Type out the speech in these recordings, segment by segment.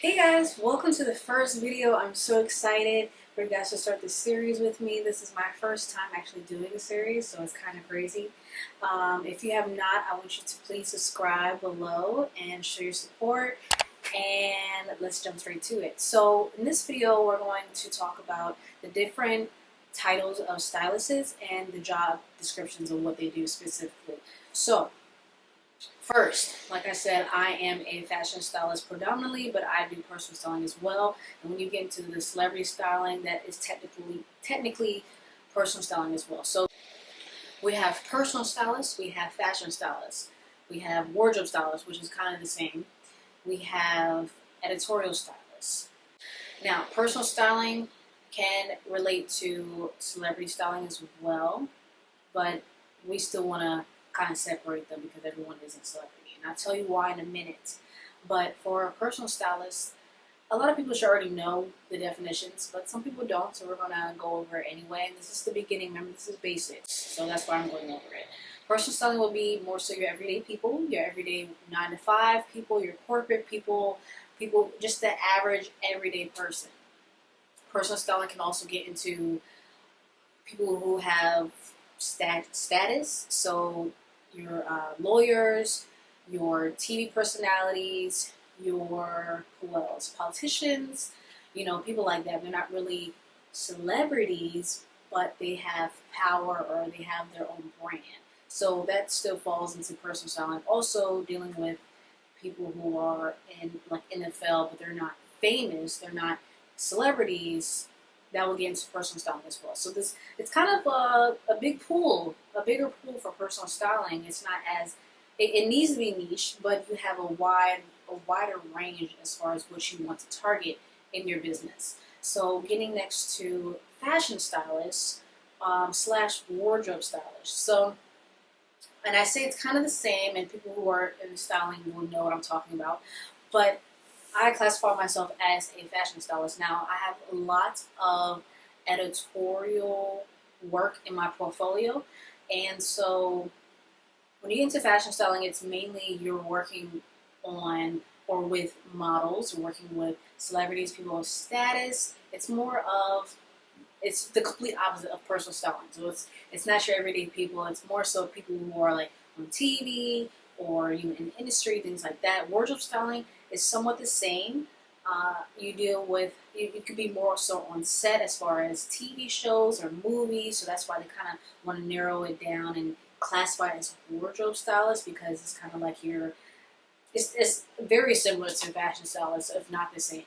Hey guys, welcome to the first video. I'm so excited for you guys to start this series with me. This is my first time actually doing a series, so it's kind of crazy. If you have not, I want you to please subscribe below and show your support, and let's jump straight to it. So in this video, we're going to talk about the different titles of stylists and the job descriptions of what they do specifically. So first, like I said, I am a fashion stylist predominantly, but I do personal styling as well. And when you get into the celebrity styling, that is technically personal styling as well. So we have personal stylists, we have fashion stylists, we have wardrobe stylists, which is kind of the same. We have editorial stylists. Now, personal styling can relate to celebrity styling as well, but we still want to kind of separate them because everyone isn't a celebrity. And I'll tell you why in a minute. But for a personal stylist, a lot of people should already know the definitions, but some people don't, so we're going to go over it anyway. And this is the beginning. Remember, this is basics, so that's why I'm going over it. Personal styling will be more so your everyday people, your everyday 9-to-5 people, your corporate people, just the average everyday person. Personal styling can also get into people who have status, so your lawyers, your TV personalities, your, who else, politicians, people like that. They're not really celebrities, but they have power or they have their own brand. So that still falls into personal styling. Also dealing with people who are in like NFL, but they're not famous, they're not celebrities. That will get into personal styling as well. So it's kind of a bigger pool for personal styling. It's not as, it needs to be niche, but you have a wider range as far as what you want to target in your business. So getting next to fashion stylists slash wardrobe stylists. So, and I say it's kind of the same, and people who are in styling will know what I'm talking about, but I classify myself as a fashion stylist. Now, I have a lot of editorial work in my portfolio, and so when you get into fashion styling, it's mainly you're working on or with models, you're working with celebrities, people of status. It's the complete opposite of personal styling. So it's not your everyday people. It's more so people who are like on TV or in the industry, things like that. Wardrobe styling is somewhat the same. You deal with, you could be more so on set as far as TV shows or movies, so that's why they kind of want to narrow it down and classify it as wardrobe stylist, because it's kind of like it's very similar to fashion stylist, if not the same.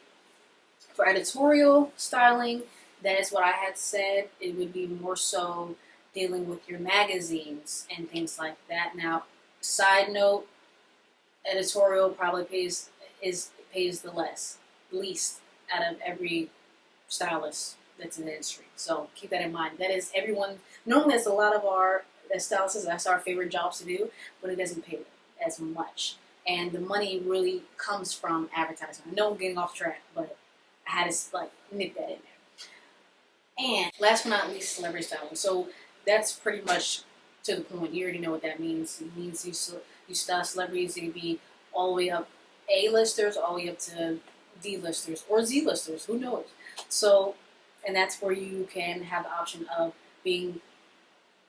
For editorial styling, that is what I had said. It would be more so dealing with your magazines and things like that. Now, side note, editorial probably pays the least out of every stylist that's in the industry. So keep that in mind. That is everyone. Normally, that's a lot of our stylists. That's our favorite jobs to do, but it doesn't pay as much. And the money really comes from advertising. I know I'm getting off track, but I had to nip that in there. And last but not least, celebrity styling. So that's pretty much to the point. You already know what that means. It means you style celebrities. It could be all the way up A-listers, all the way up to D-listers or Z-listers. Who knows? So, and that's where you can have the option of being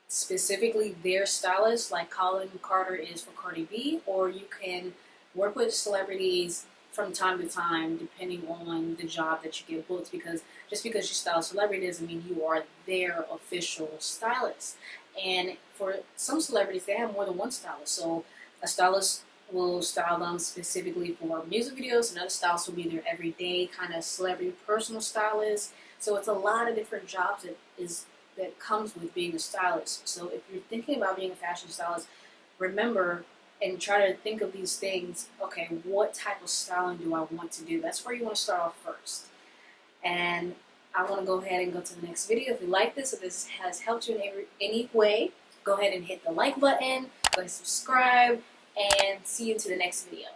specifically their stylist, like Colin Carter is for Cardi B, or you can work with celebrities from time to time, depending on the job that you get booked, because just because you style a celebrity doesn't mean you are their official stylist. And for some celebrities, they have more than one stylist. So a stylist will style them specifically for music videos. Another stylist will be their everyday kind of celebrity personal stylist. So it's a lot of different jobs that comes with being a stylist. So if you're thinking about being a fashion stylist, remember and try to think of these things. Okay, what type of styling do I want to do? That's where you want to start off first. And I want to go ahead and go to the next video. If you like this, if this has helped you in any way, go ahead and hit the like button, go ahead and subscribe, and see you into the next video.